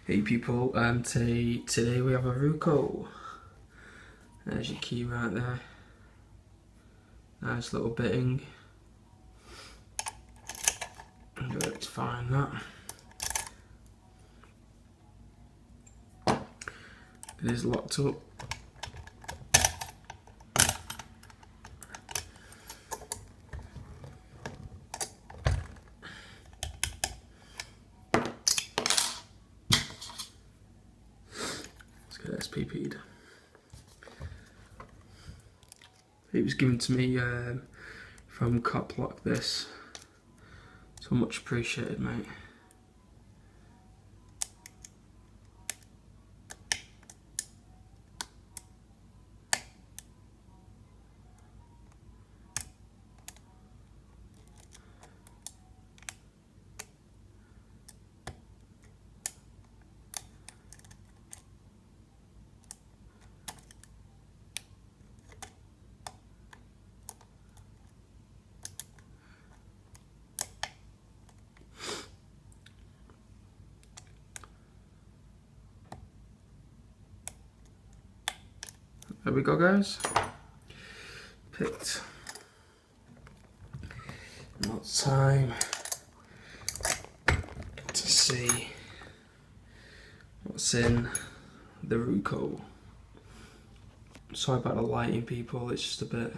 Hey people, today we have a Ruko. There's your key right there. Nice little bitting. Works fine, that. It is locked up. Let's get SPP'd. It was given to me from CopLock, this. So much appreciated, mate. There we go, guys. Picked. Now it's time to see what's in the Ruko. Sorry about the lighting, people, it's just a bit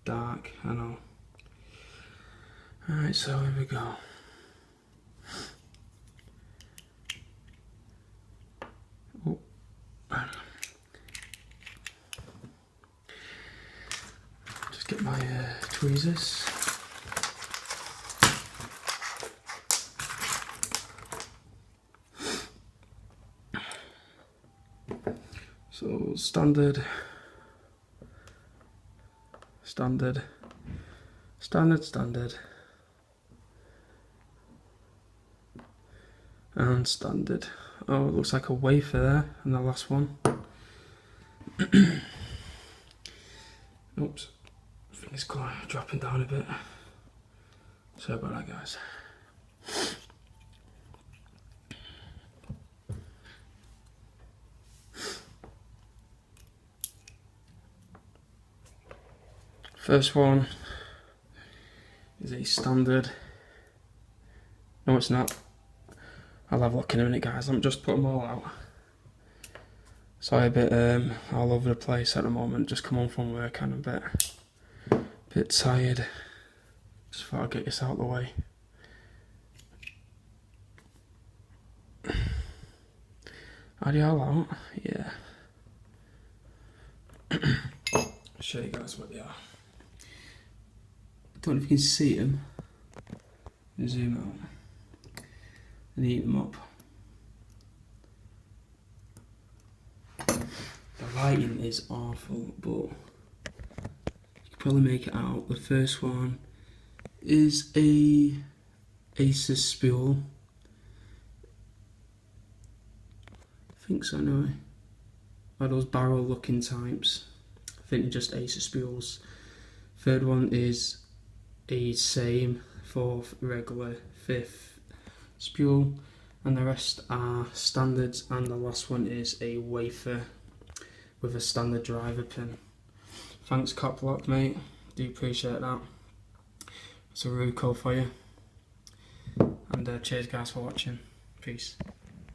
dark, I know. Alright, so here we go. Oh. Just get my tweezers. So standard, and standard. Oh, it looks like a wafer there, and the last one. Oops, I think it's quite dropping down a bit. Sorry about that, guys. First one is a standard. No, it's not. I'll have a look in a minute, guys. Let me just put them all out. Sorry, a bit all over the place at the moment. Just come home from work and a bit tired. Just thought I'd get this out of the way. Are they all out? Yeah. I'll show you guys what they are. I don't know if you can see them. Zoom out and heat them up. The lighting is awful, but you can probably make it out. The first one is a Assa spool. I think so, anyway. Or those barrel looking types. I think they're just Assa spools. Third one is a same fourth regular, fifth spool, and the rest are standards, and the last one is a wafer with a standard driver pin. Thanks CopLock, mate, do appreciate that. It's a Ruko for you, and cheers guys for watching, peace.